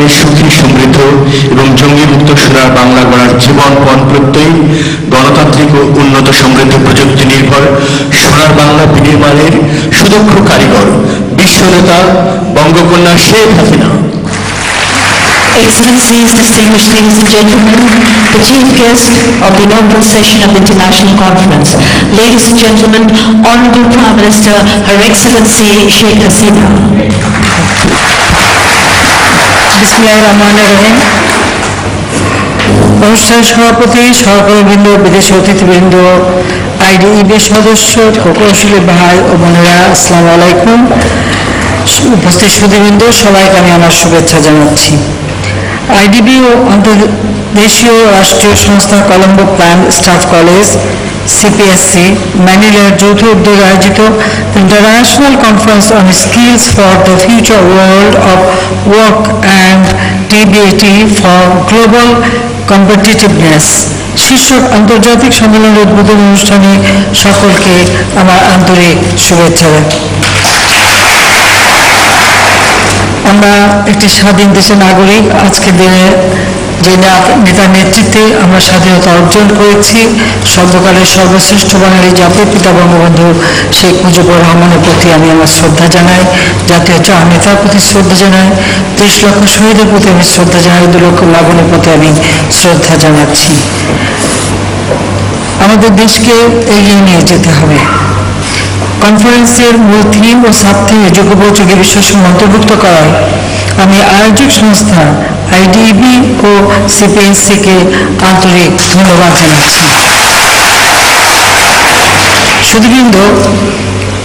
জনগণের সুখী সমৃদ্ধ এবং জঙ্গিমুক্ত সোনার বাংলা গড়ার জীবনপণ প্রত্যয়ী গণতান্ত্রিক ও উন্নত সমৃদ্ধ প্রযুক্তি নির্ভর সোনার বাংলা বিনির্মাণের সুদক্ষ কারিগর বিশ্বনেতা বঙ্গকন্যা Sheikh Hasina. Excellencies, distinguished ladies and gentlemen, the chief guest of the inaugural session of the International Conference, ladies and gentlemen, Honorable Prime Minister, Her Excellency Sheikh Hasina. বিসমিল্লাহির-রহমানির-রহিম। অনুষ্ঠান সভাপতি, সহকর্মীবৃন্দ, বিদেশি অতিথিবৃন্দ, আইডিইবি সদস্য, প্রকৌশলী ভাই ও বোনেরা, আসসালামু আলাইকুম। উপস্থিত সুধীবৃন্দ, সবাইকে আমি আমার শুভেচ্ছা জানাচ্ছি। আইডিবি ও অন্তর্দেশীয় রাষ্ট্রীয় সংস্থা Colombo Plan Staff college CPSC ম্যানিলার যৌথ উদ্যোগে আয়োজিত international conference on skills for the future world of work and টিবিএটি ফর গ্লোবাল কম্পিটিটিভনেস শীর্ষক আন্তর্জাতিক সম্মেলনের উদ্বোধন অনুষ্ঠানে সকলকে আমার আন্তরিক শুভেচ্ছা। আমরা একটি স্বাধীন দেশের নাগরিক। আজকে দিনে যে নেতার নেতৃত্বে আমরা স্বাধীনতা অর্জন করেছি, সর্বকালের সর্বশ্রেষ্ঠ বাঙালি জাতির পিতা বঙ্গবন্ধু শেখ মুজিবুর রহমানের প্রতি আমি আমার শ্রদ্ধা জানাই, জাতীয় চার নেতার প্রতি শ্রদ্ধা জানাই, 30 লক্ষ শহীদের প্রতি আমি শ্রদ্ধা জানাই, 2 লক্ষ লাবণের প্রতি আমি শ্রদ্ধা জানাচ্ছি। আমাদের দেশকে এগিয়ে নিয়ে যেতে হবে। কনফারেন্সের মূল থিম ও সাব থিমে যুগোপযোগী বিষয়সমূহ অন্তর্ভুক্ত করায় আমি আয়োজক সংস্থা আইডিইবি ও সিপিএসসিকে আন্তরিক ধন্যবাদ জানাচ্ছি। সুধীবৃন্দ,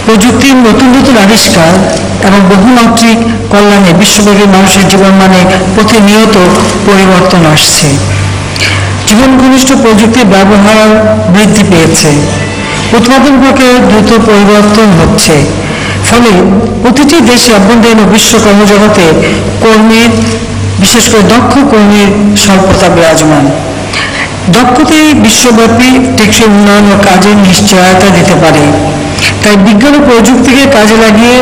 প্রযুক্তির নতুন নতুন আবিষ্কার এবং বহুমাত্রিক কল্যাণে বিশ্বব্যাপী মানুষের জীবনমানে প্রতিনিয়ত পরিবর্তন আসছে। জীবন ঘনিষ্ঠ প্রযুক্তির ব্যবহার বৃদ্ধি পেয়েছে, উৎপাদন প্রক্রিয়ায় দ্রুত পরিবর্তন হচ্ছে, ফলে প্রতিটি দেশে অভ্যন্তরীণ ও বিশ্ব কর্মজগতে কর্মীর, বিশেষ করে দক্ষ কর্মীর স্বল্পতা বিরাজমান। দক্ষতাই বিশ্বব্যাপী টেকসই উন্নয়ন ও কাজের নিশ্চয়তা দিতে পারে। তাই বিজ্ঞান ও প্রযুক্তিকে কাজে লাগিয়ে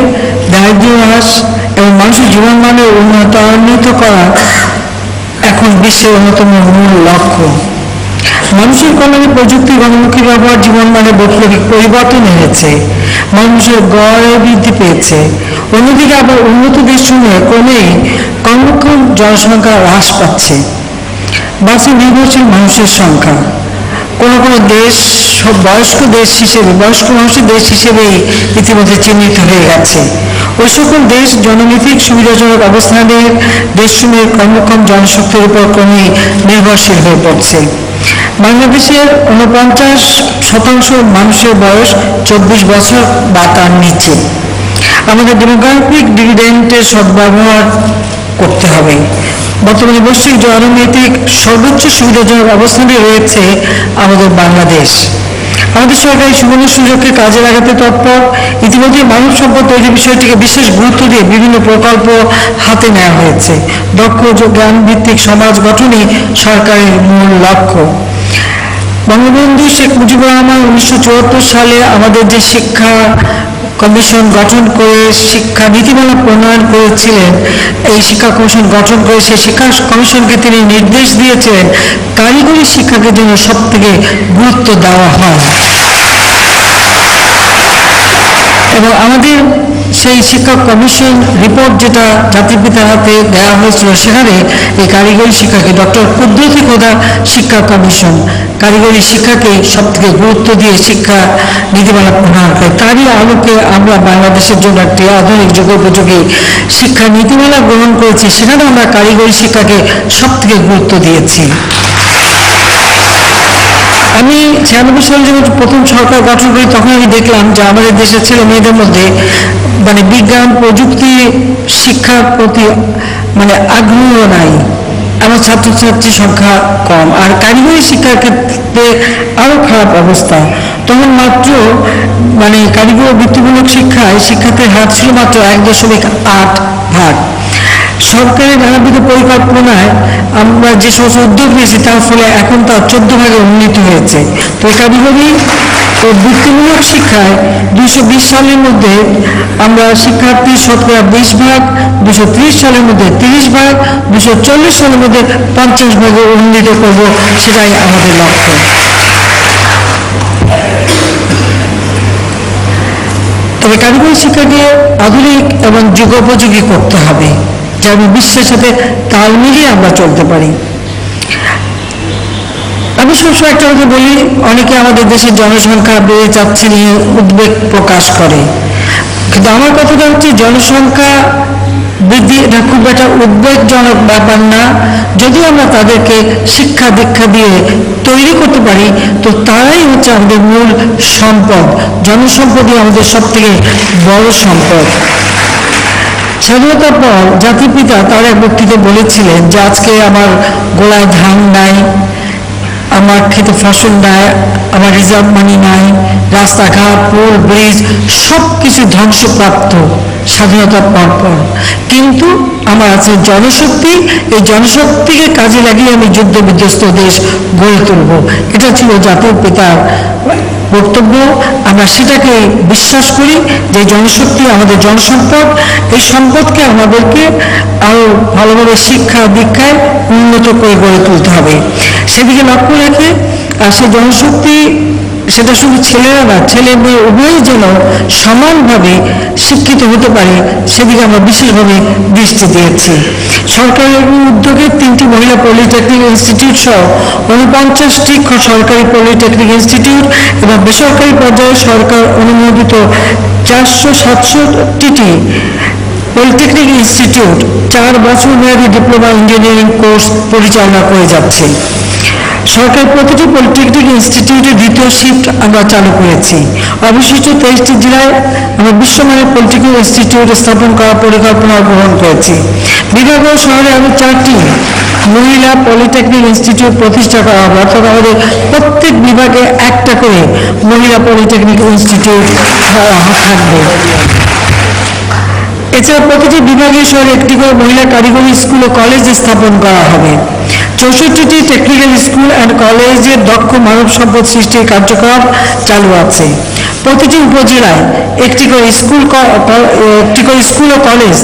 দারিদ্র্য হ্রাস এবং মানুষের জীবনমানে উন্নয়নান্বিত করা এখন বিশ্বের অন্যতম মূল লক্ষ্য। মানুষের কল্যাণে প্রযুক্তির গণমুখী ব্যবহার জীবনমানে বৈপ্লবিক পরিবর্তন এনেছে, মানুষের গড় বৃদ্ধি পেয়েছে। অন্যদিকে আবার উন্নত দেশসমূহে ক্রমেই কর্মক্ষম জনসংখ্যা হ্রাস পাচ্ছে, বাড়ছে নির্ভরশীল মানুষের সংখ্যা। কোনো কোনো দেশ বয়স্ক মানুষের দেশ হিসেবেই ইতিমধ্যে চিহ্নিত হয়ে গেছে। ওই সকল দেশ জননীতিক সুবিধাজনক অবস্থানের দেশসমূহের কর্মক্ষম জনশক্তির উপর ক্রমেই নির্ভরশীল হয়ে পড়ছে। বাংলাদেশের 49% মানুষের বয়স 24 বছর বা তার নিচে। আমাদের ডেমোগ্রাফিক ডিভিডেন্টের সদ্ব্যবহার করতে হবে। বর্তমানে বৈশ্বিক জননৈতিক সর্বোচ্চ সুবিধাজনক অবস্থানে রয়েছে আমাদের বাংলাদেশ। আমাদের সরকার এই সুবর্ণ সুযোগকে কাজে লাগাতে তৎপর। ইতিমধ্যে মানব সম্পদ তৈরির বিষয়টিকে বিশেষ গুরুত্ব দিয়ে বিভিন্ন প্রকল্প হাতে নেওয়া হয়েছে। দক্ষ জ্ঞান ভিত্তিক সমাজ গঠনই সরকারের মূল লক্ষ্য। বঙ্গবন্ধু শেখ মুজিবুর রহমান 1974 সালে আমাদের যে শিক্ষা কমিশন গঠন করে শিক্ষা নীতিমালা প্রণয়ন করেছিলেন, এই শিক্ষা কমিশন গঠন করে সেই শিক্ষা কমিশনকে তিনি নির্দেশ দিয়েছিলেন কারিগরি শিক্ষাকে যেন সব থেকে গুরুত্ব দেওয়া হয়। এবং আমাদের সেই শিক্ষা কমিশন রিপোর্ট যেটা জাতির পিতার হাতে দেওয়া হয়েছিল, সেখানে এই কারিগরি শিক্ষাকে ডক্টর কুদরতি খোদা শিক্ষা কমিশন কারিগরি শিক্ষাকে সব থেকে গুরুত্ব দিয়ে শিক্ষা নীতিমালা প্রণয়ন করে। তারই আলোকে আমরা বাংলাদেশের জন্য একটি আধুনিক যুগোপযোগী শিক্ষা নীতিমালা গ্রহণ করেছি, সেখানে আমরা কারিগরি শিক্ষাকে সব থেকে গুরুত্ব দিয়েছি। আমি 96 সালে যখন প্রথম সরকার গঠন করি, তখন আমি দেখলাম যে আমাদের দেশের ছেলে মেয়েদের মধ্যে বিজ্ঞান প্রযুক্তি শিক্ষার প্রতি আগ্রহ নাই, আমার ছাত্রছাত্রীর সংখ্যা কম, আর কারিগরি শিক্ষার ক্ষেত্রে আরও খারাপ অবস্থা। তখন মাত্র কারিগরি বৃত্তিমূলক শিক্ষায় শিক্ষার্থীর হার ছিল মাত্র 1.8 সরকারের নানাবিধ পরিকল্পনায় আমরা যে সমস্ত উদ্যোগ নিয়েছি তার ফলে এখন তা 14 ভাগে উন্নীত হয়েছে। তো কারিগরি ও বৃত্তিমূলক শিক্ষায় 220 সালের মধ্যে আমরা শিক্ষার্থী শতকরা 20 ভাগ, 230 সালের মধ্যে 30 ভাগ, 240 সালের মধ্যে 50 ভাগে উন্নীত করব, সেটাই আমাদের লক্ষ্য। তবে কারিগরি শিক্ষাকে আধুনিক এবং যুগোপযোগী করতে হবে, যেন বিশ্বের সাথে তাল মিলিয়ে আমরা চলতে পারি। আমি সবসময় একটা কথা বলি, অনেকে আমাদের দেশের জনসংখ্যা বেড়ে যাচ্ছে নিয়ে উদ্বেগ প্রকাশ করে, কিন্তু আমার কথাটা হচ্ছে জনসংখ্যা বৃদ্ধি এটা খুব একটা উদ্বেগজনক ব্যাপার না। যদি আমরা তাদেরকে শিক্ষা দীক্ষা দিয়ে তৈরি করতে পারি, তো তারাই হচ্ছে আমাদের মূল সম্পদ। জনসম্পদই আমাদের সব থেকে বড় সম্পদ। স্বাধীনতার পর জাতির পিতা তার এক বক্তৃতায় বলেছিলেন যে আজকে আমার গোলায় ধান নাই, আমার খেতে ফসল নাই, আমার রিজার্ভ মানি নাই, রাস্তাঘাট পুল ব্রিজ সব কিছু ধ্বংসপ্রাপ্ত স্বাধীনতার পর, কিন্তু আমার আছে জনশক্তি। এই জনশক্তিকে কাজে লাগিয়ে আমি যুদ্ধ বিধ্বস্ত দেশ গড়ে তুলব। এটা ছিল জাতির পিতার বক্তব্য। আমরা সেটাকে বিশ্বাস করি যে জনশক্তি আমাদের জনসম্পদ। এই সম্পদকে আমাদেরকে আরো ভালোভাবে শিক্ষা দীক্ষায় উন্নত করে গড়ে তুলতে হবে, সেদিকে লক্ষ্য রেখে। আর সেই জনশক্তি সেটা শুধু ছেলেরা না, ছেলে মেয়ে উভয়ই যেন সমানভাবে শিক্ষিত হতে পারে, সেদিকে আমরা বিশেষভাবে দৃষ্টি দিয়েছি। সরকারের উদ্যোগে 3টি মহিলা পলিটেকনিক ইনস্টিটিউট সহ 49টি সরকারি পলিটেকনিক ইনস্টিটিউট এবং বেসরকারি পর্যায়ে সরকার অনুমোদিত 467টি পলিটেকনিক ইনস্টিটিউট 4 বছর মেয়াদী ডিপ্লোমা ইঞ্জিনিয়ারিং কোর্স পরিচালনা করে যাচ্ছে। সরকার প্রতিটি পলিটেকনিক ইনস্টিটিউটে 2য় শিফট আমরা চালু করেছি। অবশিষ্ট 23টি জেলায় আমরা বিশ্বমানের পলিটেকনিক ইনস্টিটিউট স্থাপন করার পরিকল্পনা গ্রহণ করেছি। বিভাগ ও শহরে আরও 4টি মহিলা পলিটেকনিক ইনস্টিটিউট প্রতিষ্ঠা করা হবে, অর্থাৎ আমাদের প্রত্যেক বিভাগে একটা করে মহিলা পলিটেকনিক ইনস্টিটিউট থাকবে। এছাড়া প্রতিটি বিভাগীয় শহরে একটি করে মহিলা কারিগরি স্কুল ও কলেজ স্থাপন করা হবে। 64টি টেকনিক্যাল স্কুল অ্যান্ড কলেজে দক্ষ মানব সম্পদ সৃষ্টির কার্যক্রম চালু আছে। প্রতিটি উপজেলায় একটি করে স্কুল ও কলেজ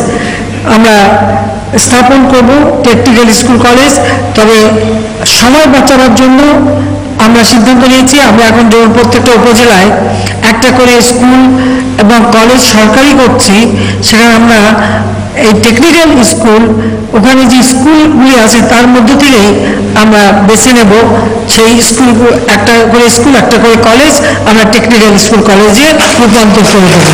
আমরা স্থাপন করব, টেকনিক্যাল স্কুল কলেজ। তবে সময় বাঁচানোর জন্য আমরা সিদ্ধান্ত নিয়েছি, আমরা এখন যেমন প্রত্যেকটা উপজেলায় একটা করে স্কুল এবং কলেজ সরকারি করছি, সেখানে আমরা এই টেকনিক্যাল স্কুল, ওখানে যে স্কুলগুলি আছে তার মধ্য থেকেই আমরা বেছে নেব সেই স্কুলগুলো, একটা করে স্কুল একটা করে কলেজ আমরা টেকনিক্যাল স্কুল কলেজে রূপান্তর করে দেব।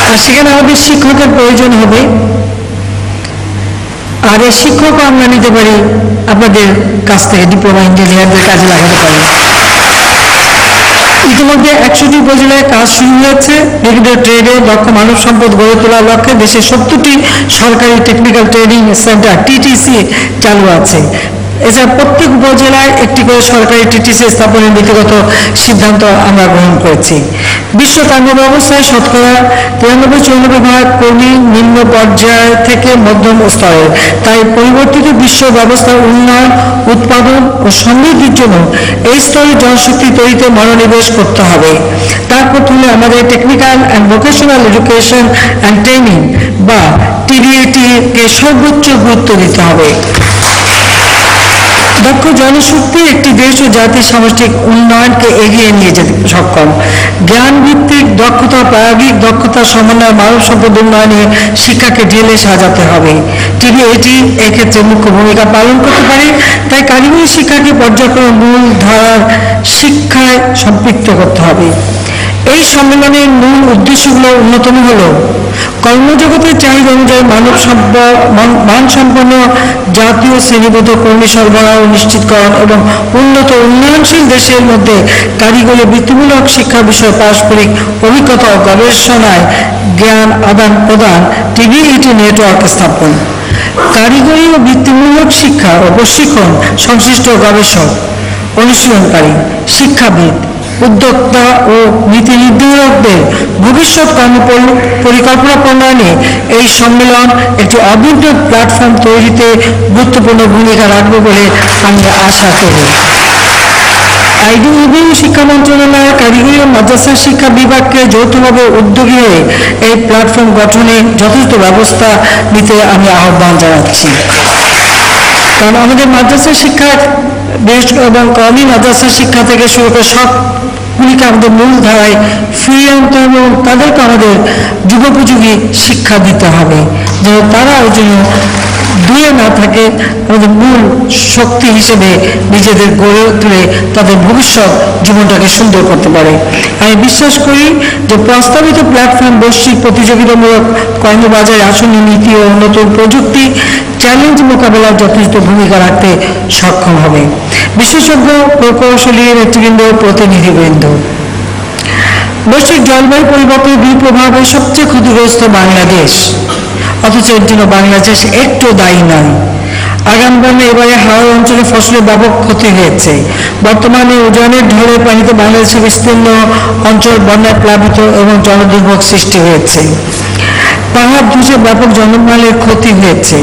আর সেখানে আমাদের শিক্ষকের প্রয়োজন হবে, আর এই শিক্ষকও আমরা নিতে পারি আপনাদের কাছ থেকে, ডিপ্লোমা ইঞ্জিনিয়ারদের কাজে লাগাতে পারি। ইতিমধ্যে 100টি উপজেলায় কাজ শুরু হয়েছে। বিভিন্ন ট্রেডে দক্ষ মানব সম্পদ গড়ে তোলার লক্ষ্যে দেশে 70টি সরকারি টেকনিক্যাল ট্রেনিং সেন্টার টিটিসি চালু আছে। এছাড়া প্রত্যেক উপজেলায় একটি করে সরকারি টিটিসি স্থাপনের নীতিগত সিদ্ধান্ত আমরা গ্রহণ করেছি। বিশ্ব কর্ম ব্যবস্থায় শতকরা 93-94 ভাগ কর্মী নিম্ন পর্যায় থেকে মধ্যম স্তরের। তাই পরিবর্তিত বিশ্ব ব্যবস্থার উন্নয়ন, উৎপাদন ও সমৃদ্ধির জন্য এই স্তরের জনশক্তি তৈরিতে মনোনিবেশ করতে হবে। তার প্রথমে আমাদের technical and vocational education and training বা টিডিএটি-কে সর্বোচ্চ গুরুত্ব দিতে হবে। দক্ষ জনশক্তি একটি দেশ ও জাতির সামষ্টিক উন্নয়নকে এগিয়ে নিয়ে যেতে সক্ষম। জ্ঞান ভিত্তিক দক্ষতা, প্রায়োগিক দক্ষতা সমন্বয় মানব সম্পদ উন্নয়নে শিক্ষাকে ঢেলে সাজাতে হবে। টিডিএটি এক্ষেত্রে মুখ্য ভূমিকা পালন করতে পারে। তাই কারিগরি শিক্ষাকে পর্যায়ক্রমে মূল ধারার শিক্ষায় সম্পৃক্ত করতে হবে। এই সম্মেলনের মূল উদ্দেশ্যগুলো অন্যতম হল কর্মজগতের চাহিদা অনুযায়ী মানসম্পন্ন জাতীয় শ্রেণীবদ্ধ কর্মী সরবরাহ নিশ্চিতকরণ এবং উন্নত উন্নয়নশীল দেশের মধ্যে কারিগরি বৃত্তিমূলক শিক্ষা বিষয়ে পারস্পরিক অভিজ্ঞতা ও গবেষণায় জ্ঞান আদান প্রদান, টিডিএটি নেটওয়ার্ক স্থাপন। কারিগরি ও বৃত্তিমূলক শিক্ষা ও প্রশিক্ষণ সংশ্লিষ্ট গবেষক, অনুশীলনকারী, শিক্ষাবিদ, উদ্যোক্তা ও নীতি নির্ধারকদের ভবিষ্যৎ কর্মপরিকল্পনা প্রণয়নে এই সম্মেলন একটি অভিন্ন প্ল্যাটফর্ম তৈরিতে গুরুত্বপূর্ণ ভূমিকা রাখবে বলে আমি আশা করি। আইডিয়া এবং শিক্ষা মন্ত্রণালয়, কারিগরি ও মাদ্রাসা শিক্ষা বিভাগকে যৌথভাবে উদ্যোগী হয়ে এই প্ল্যাটফর্ম গঠনে যথেষ্ট ব্যবস্থা নিতে আমি আহ্বান জানাচ্ছি। কারণ আমাদের মাদ্রাসা শিক্ষা এবং কওমি মাদ্রাসা শিক্ষা থেকে শুরু করে সবগুলিকে আমাদের মূল ধারায় ফিরিয়ে আনতে হবে এবং তাদেরকে আমাদের যুগোপযোগী শিক্ষা দিতে হবে, যেন তারা ওই জন্য দূরে না থাকে, আমাদের মূল শক্তি হিসেবে নিজেদের গড়ে তুলে তাদের ভবিষ্যৎ জীবনটাকে সুন্দর করতে পারে। আমি বিশ্বাস করি যে প্রস্তাবিত প্ল্যাটফর্ম বৈশ্বিক প্রতিযোগিতামূলক কর্মবাজারে আসন্ন নীতি ও নতুন প্রযুক্তি চ্যালেঞ্জ মোকাবেলায় যথেষ্ট ভূমিকা রাখতে সক্ষম হবে। বিশেষজ্ঞ, প্রকৌশলী, নেতৃবৃন্দ, প্রতিনিধিবৃন্দ, বৈশ্বিক জলবায়ু পরিবর্তনের বিপ্রভাবে সবচেয়ে ক্ষতিগ্রস্ত বাংলাদেশ, অথচ এর জন্য বাংলাদেশ একটু দায়ী নয়। আগাম বন্যা এবারে হাওড় অঞ্চলে ফসলের ব্যাপক ক্ষতি হয়েছে। বর্তমানে উজানের ঢলের পানিতে বাংলাদেশের বিস্তীর্ণ অঞ্চল বন্যায় প্লাবিত এবং জলদুর্ভোগ সৃষ্টি হয়েছে। পাহাড় ধসে ব্যাপক জনমালের ক্ষতি হয়েছে।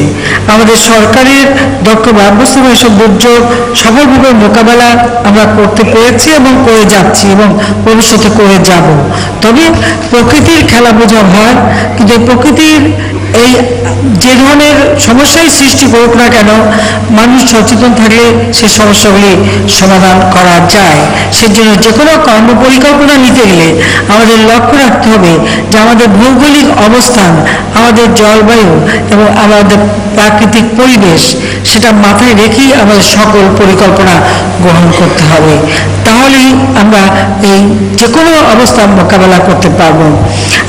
আমাদের সরকারের দক্ষ ব্যবস্থাপনা এসব দুর্যোগ সফলভাবে মোকাবেলা আমরা করতে পেরেছি এবং করে যাচ্ছি এবং ভবিষ্যতে করে যাব। তবে প্রকৃতির খেলা বোঝা হয়, কিন্তু প্রকৃতির এই যে ধরনের সমস্যাই সৃষ্টি করুক না কেন, মানুষ সচেতন থাকলে সে সমস্যাগুলি সমাধান করা যায়। সেজন্য যে কোনো কর্মপরিকল্পনা নিতে গেলে আমাদের লক্ষ্য রাখতে হবে যে আমাদের ভৌগোলিক অবস্থান, আমাদের জলবায়ু এবং আমাদের প্রাকৃতিক পরিবেশ, সেটা মাথায় রেখেই আমাদের সকল পরিকল্পনা গ্রহণ করতে হবে। তাহলেই আমরা এই যে কোনো অবস্থা মোকাবেলা করতে পারব।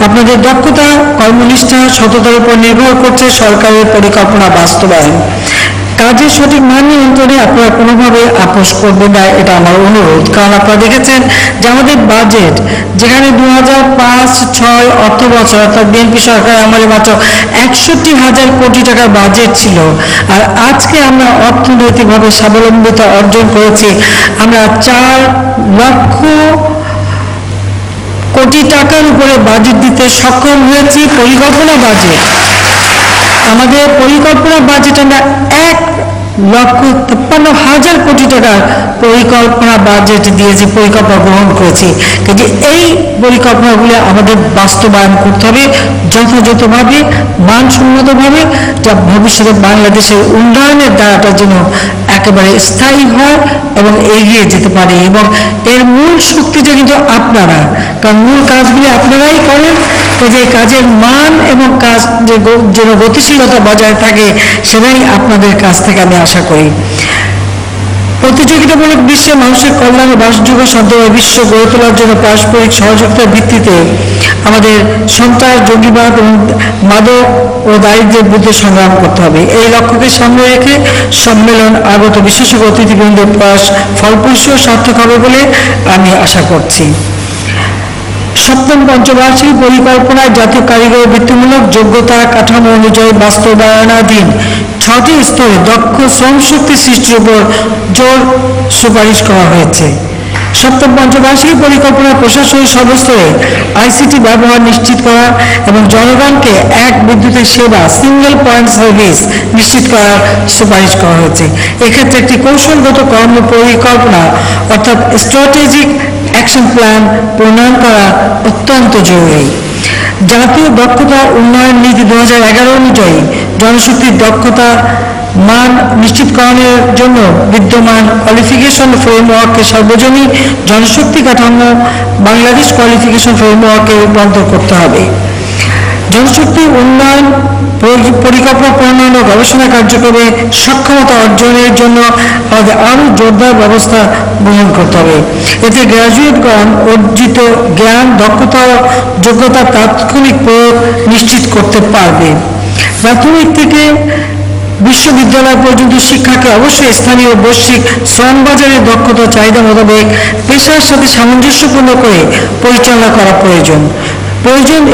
আপনাদের দক্ষতা, কর্মনিষ্ঠা, সততার উপর নির্ভর করছে সরকারের পরিকল্পনা বাস্তবায়ন। কাজের সঠিক মান নিয়ন্ত্রণে আপনারা কোনোভাবে আপোষ করবেন না, এটা আমার অনুরোধ। কারণ আপনারা দেখেছেন যে আমাদের বাজেট, যেখানে 2005-06 অর্থ বছর অর্থাৎ বিএনপি সরকার আমলে মাত্র 61,000 কোটি টাকার বাজেট ছিল, আর আজকে আমরা অর্থনৈতিকভাবে স্বাবলম্বিতা অর্জন করেছি। আমরা 4 লক্ষ কোটি টাকার উপরে বাজেট দিতে সক্ষম হয়েছি। পরিকল্পনা বাজেট, আমাদের পরিকল্পনা বাজেট আমরা 1,53,000 কোটি টাকার পরিকল্পনা বাজেট দিয়েছি, পরিকল্পনা গ্রহণ করেছি। কিন্তু এই পরিকল্পনাগুলি আমাদের বাস্তবায়ন করতে হবে যথাযথভাবে, মানসম্মতভাবে, যা ভবিষ্যতে বাংলাদেশের উন্নয়নের ধারাটার জন্য একেবারে স্থায়ী হয় এবং এগিয়ে যেতে পারে। এবং এর মূল শক্তিটা কিন্তু আপনারা, কারণ মূল কাজগুলি আপনারাই করেন। যে কাজের মান এবং কাজ যেন গতিশীলতা বজায় থাকে, সেটাই আপনাদের কাছ থেকে আমি আশা করি। প্রতিযোগিতামূলক বিশ্বে মানুষের কল্যাণে বাসযোগ্য শান্তিময় বিশ্ব গড়ে তোলার জন্য পারস্পরিক সহযোগিতার ভিত্তিতে আমাদের সন্ত্রাস, জঙ্গিবাদ এবং মাদক ও দারিদ্র্যের বিরুদ্ধে সংগ্রাম করতে হবে। এই লক্ষ্যকে সামনে রেখে সম্মেলন আগত বিশেষজ্ঞ অতিথিবৃন্দের প্রয়াস ফলপ্রসূ ও সার্থক হবে বলে আমি আশা করছি। সপ্তম পঞ্চবার্ষিক পরিকল্পনায় জাতীয় কারিগরি বৃত্তিমূলক যোগ্যতা কাঠামো অনুযায়ী বাস্তবায়নাধীন 6টি স্তরে দক্ষ শ্রমশক্তি সৃষ্টির উপর জোর সুপারিশ করা হয়েছে। সপ্তম পঞ্চবার্ষিক পরিকল্পনার প্রশাসনিক সর্বস্তরে আইসিটি ব্যবহার নিশ্চিত করা এবং জনগণকে এক বিদ্যুতের সেবা, সিঙ্গেল পয়েন্ট সার্ভিস নিশ্চিত করার সুপারিশ করা হয়েছে। এক্ষেত্রে একটি কৌশলগত কর্ম পরিকল্পনা অর্থাৎ স্ট্র্যাটেজিক অ্যাকশন প্ল্যান প্রণয়ন করা অত্যন্ত জরুরি। জাতীয় দক্ষতা উন্নয়ন নীতি 2011 অনুযায়ী জনশক্তির দক্ষতা মান নিশ্চিতকরণের জন্য বিদ্যমান কোয়ালিফিকেশন ফ্রেমওয়ার্ককে সার্বজনীন জনশক্তি কাঠামো বাংলাদেশ কোয়ালিফিকেশন ফ্রেমওয়ার্কে রূপান্তর করতে হবে। জনশক্তি উন্নয়ন পরিকল্পনা প্রণয়ন ও গবেষণা কার্যক্রমে সক্ষমতা অর্জনের জন্য আমাদের আরও জোরদার ব্যবস্থা গ্রহণ করতে হবে। এতে গ্র্যাজুয়েটগণ অর্জিত জ্ঞান, দক্ষতা ও যোগ্যতার তাৎক্ষণিক প্রয়োগ নিশ্চিত করতে পারবে। প্রাথমিক থেকে বিশ্ববিদ্যালয় পর্যন্ত শিক্ষাকে অবশ্যই স্থানীয় বৈশ্বিক শ্রম বাজারের দক্ষতা চাহিদা মোতাবেক পেশার সাথে সামঞ্জস্যপূর্ণ করে পরিচালনা করা প্রয়োজন।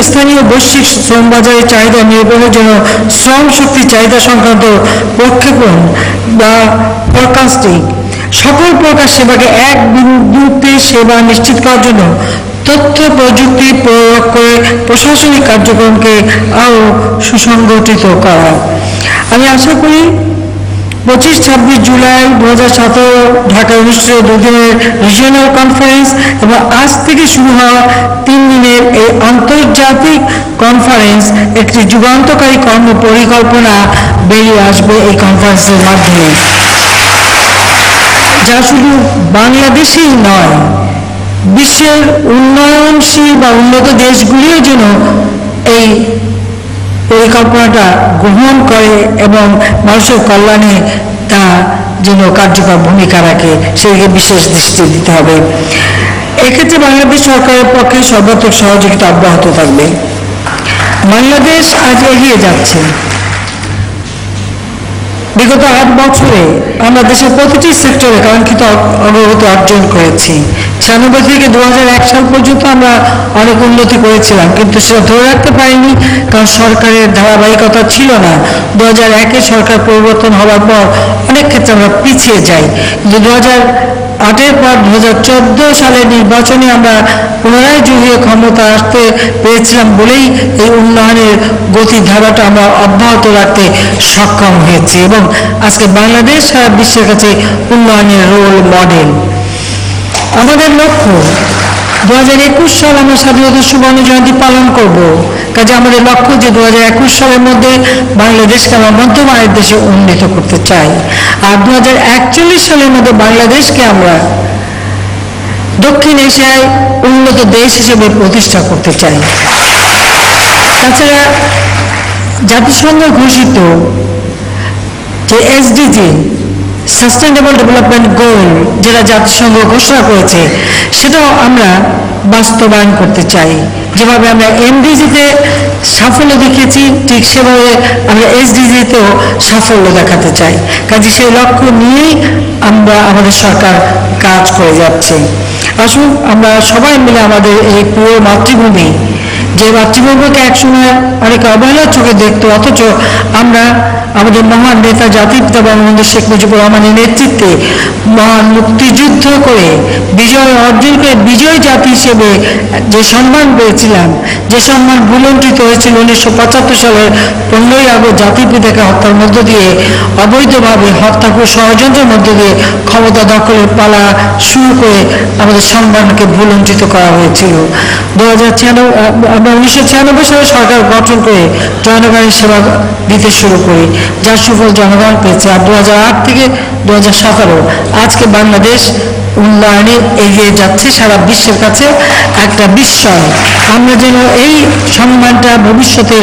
স্থানীয় বৈশ্বিক শ্রম বাজারের চাহিদা নির্বাহের জন্য শ্রম শক্তি চাহিদা সংক্রান্ত প্রক্ষেপণ বা ফরকাস্টিং, সকল প্রকার সেবাকে এক বিন্দুতে সেবা নিশ্চিত করার জন্য তথ্য প্রযুক্তি প্রয়োগ করে প্রশাসনিক কার্যক্রমকে আরও সুসংগঠিত করা। আমি আশা করি 25-26 জুলাই 2017 ঢাকায় অনুষ্ঠিত দুদিনের রিজিওনাল কনফারেন্স এবং আজ থেকে শুরু হওয়া 3 দিনের এই আন্তর্জাতিক কনফারেন্স একটি যুগান্তকারী কর্ম পরিকল্পনা বেরিয়ে আসবে এই কনফারেন্সের মাধ্যমে, যা শুধু বাংলাদেশেই নয়, বিশ্বের উন্নয়নশীল বা উন্নত দেশগুলিও যেন এই পরিকল্পনাটা গ্রহণ করে এবং মানুষের কল্যাণে তা যেন কার্যকর ভূমিকা রাখে, সেদিকে বিশেষ দৃষ্টি দিতে হবে। এক্ষেত্রে বাংলাদেশ সরকারের পক্ষে সর্বাত্মক সহযোগিতা অব্যাহত থাকবে। বাংলাদেশ আজ এগিয়ে যাচ্ছে। বিগত 8 বছরে আমরা দেশের প্রতিটি সেক্টরে কাঙ্ক্ষিত অগ্রগতি অর্জন করেছি। 96 থেকে 2001 সাল পর্যন্ত আমরা অনেক উন্নতি করেছিলাম, কিন্তু সেটা ধরে রাখতে পারিনি, কারণ সরকারের ধারাবাহিকতা ছিল না। 2001-এ সরকার পরিবর্তন হওয়ার পর অনেক ক্ষেত্রে আমরা পিছিয়ে যাই, কিন্তু 2008-এর পর 2014 সালের নির্বাচনে আমরা পুনরায় জুড়িয়ে ক্ষমতা আসতে পেরেছিলাম বলেই এই উন্নয়নের গতি ধারাটা আমরা অব্যাহত রাখতে সক্ষম হয়েছি এবং আজকে বাংলাদেশ সারা বিশ্বের কাছে উন্নয়নের রোল মডেল। আমাদের লক্ষ্য 2021 সাল আমরা স্বাধীনতা সুবর্ণ জয়ন্তী পালন করব, কাজে আমাদের লক্ষ্য যে 2021 সালের মধ্যে বাংলাদেশকে আমরা মধ্যমানের দেশে উন্নীত করতে চাই, আর 2041 সালের মধ্যে বাংলাদেশকে আমরা দক্ষিণ এশিয়ায় উন্নত দেশ হিসেবে প্রতিষ্ঠা করতে চাই। তাছাড়া জাতিসংঘ ঘোষিত যে এসডিজি সাস্টেইনেবল ডেভেলপমেন্ট গোল, যেটা জাতিসংঘ ঘোষণা করেছে, সেটাও আমরা বাস্তবায়ন করতে চাই। যেভাবে আমরা এমডিজিতে সাফল্য দেখিয়েছি, ঠিক সেভাবে আমরা এসডিজিতেও সাফল্য দেখাতে চাই। কাজে সেই লক্ষ্য নিয়েই আমরা আমাদের সরকার কাজ করে যাচ্ছে। আসুন আমরা সবাই মিলে আমাদের এই পুরো মাতৃভূমি, যে মাতৃভূমিকে একসময় অনেকে অবহেলার চোখে দেখত, অথচ আমরা আমাদের মহান নেতা জাতির পিতা বঙ্গবন্ধু শেখ মুজিবুর রহমানের নেতৃত্বে মহান মুক্তিযুদ্ধ করে বিজয় অর্জন করে বিজয় জাতি হিসেবে যে সম্মান পেয়েছিলাম, যে সম্মান ভুলণ্ঠিত হয়েছিল 1975 সালের 15ই আগস্ট জাতির পিতাকে হত্যার মধ্য দিয়ে, অবৈধভাবে হত্যা করে ষড়যন্ত্রের মধ্য দিয়ে ক্ষমতা দখলের পালা শুরু করে আমাদের সম্মানকে ভুলণ্ঠিত করা হয়েছিল। 1996 সালে সরকার গঠন করে জনগণের সেবা দিতে শুরু করি, যার সুফল জনগণ পেয়েছে। আর 2008 থেকে 2017 আজকে বাংলাদেশ উন্নয়নে এগিয়ে যাচ্ছে সারা বিশ্বের কাছে একটা বিস্ময়। আমরা যেন এই সম্মানটা ভবিষ্যতে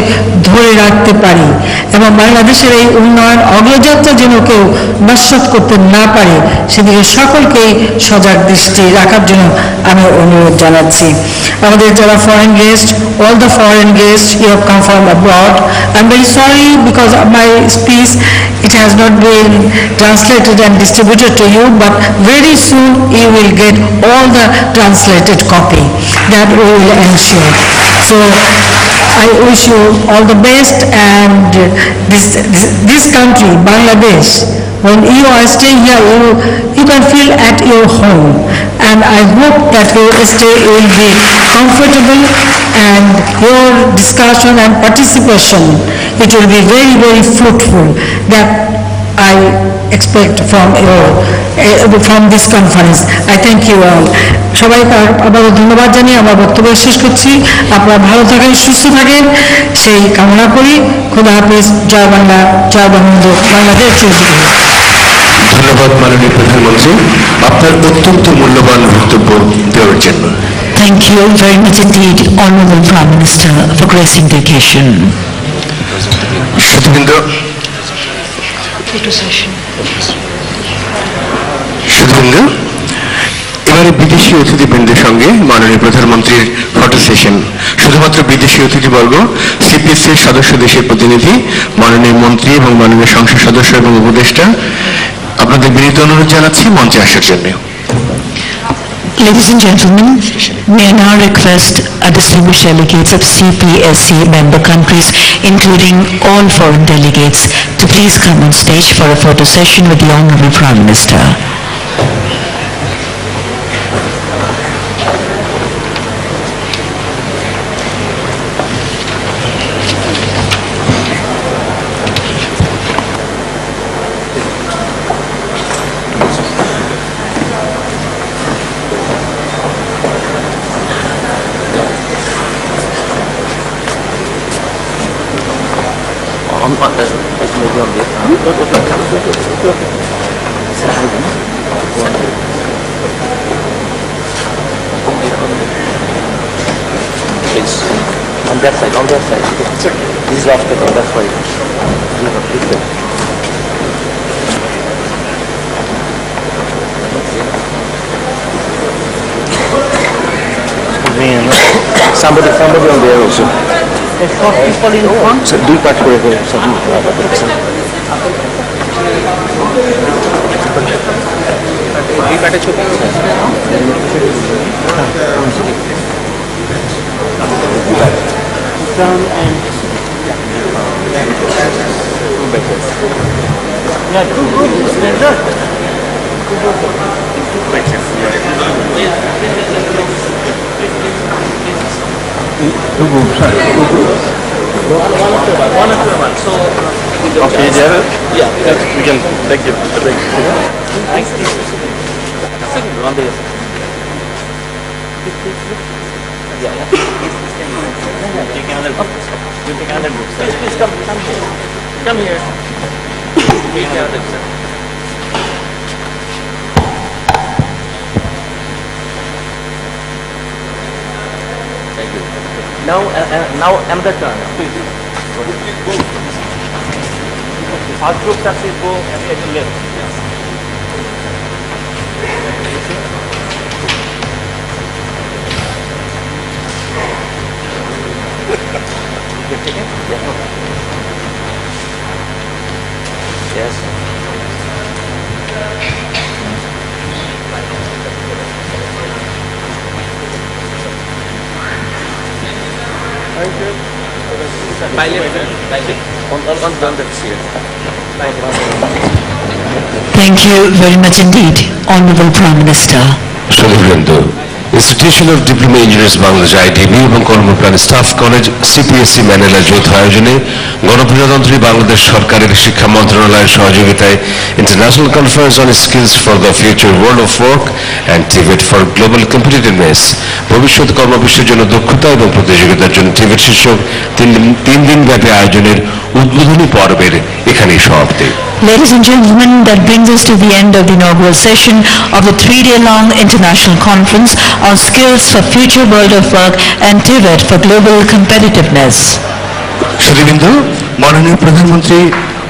ধরে রাখতে পারি এবং বাংলাদেশের এই উন্নয়ন অগ্রযাত্রা যেন কেউ নস্যাৎ করতে না পারে, সেদিকে সকলকেই সজাগ দৃষ্টি রাখার জন্য আমি অনুরোধ জানাচ্ছি। আমাদের যারা foreign guest, all the foreign guests who have come from abroad, I'm very sorry because my speech, it has not been translated and distributed to you, but very soon you will get all the translated copy. That we will ensure. So I wish you all the best, and this country, Bangladesh, when you are staying here, you can feel at your home, and I hope that your stay will be comfortable and your discussion and participation, it will be very, very fruitful. That I expect from this conference. I thank you all. সবাইকে আবার ধন্যবাদ জানিয়ে আমার বক্তব্য শেষ করছি। আপনারা ভালো থাকেন, সুস্থ থাকেন, সেই কামনা করি। খোদা হাফেজ। জয় বাংলা, জয় বঙ্গবন্ধু, বাংলাদেশ চলবে। ধন্যবাদ মাননীয় প্রধানমন্ত্রী আপনার অত্যন্ত মূল্যবান বক্তব্য দেওয়ার জন্য। Thank you very much indeed, Honorable Prime Minister, for gracing the occasion. শুধুবৃন্দ, এবারে বিদেশি অতিথিবৃন্দের সঙ্গে মাননীয় প্রধানমন্ত্রীর ফটো সেশন। শুধুমাত্র বিদেশি অতিথিবর্গ, সিপিএসসির সদস্য দেশের প্রতিনিধি, মাননীয় মন্ত্রী এবং মাননীয় সংসদ সদস্য এবং উপদেষ্টা, আপনাদের বিনীত অনুরোধ জানাচ্ছি মঞ্চে আসার জন্য। Ladies and gentlemen, may I now request our distinguished delegates of CPSC member countries, including all foreign delegates, to please come on stage for a photo session with the Honorable Prime Minister. Please. On that side, on that side. This is after that, that's why. This way. Somebody on there also. People in front? So, do part for it. Okay, Jared? Yeah, we can take it. Thanks. On there. Yeah. Take another book. You take another book. Please come here. Come here. Take another book. Thank you. Now another turn. Please. First group taxis go at the left. Yes. By left. On that side. Thank you very much indeed, Honorable Prime Minister. সুধীবৃন্দ, institution of diploma engineers Bangladesh IDB এবং কর্মপ্রাণ staff college CPSC ম্যানেলার যৌথ আয়োজনে গণপ্রজাতন্ত্রী বাংলাদেশ সরকারের শিক্ষা মন্ত্রণালয়ের সহযোগিতায় international conference on skills for the future world of work and TVET for global competitiveness, ভবিষ্যৎ কর্মবিশ্বের জন্য দক্ষতা এবং প্রতিযোগিতার জন্য টিভেট শীর্ষক তিন দিন ব্যাপী আয়োজনের উদ্বোধনী পর্বের এখানেই সমাপ্তি। Ladies and gentlemen, that brings us to the end of the inaugural session of the 3-day-long international conference on skills for future world of work and TVET for global competitiveness. সুধীবৃন্দ, মাননীয় প্রধানমন্ত্রী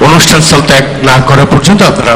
অনুষ্ঠান স্থল ত্যাগ না করা পর্যন্ত আপনারা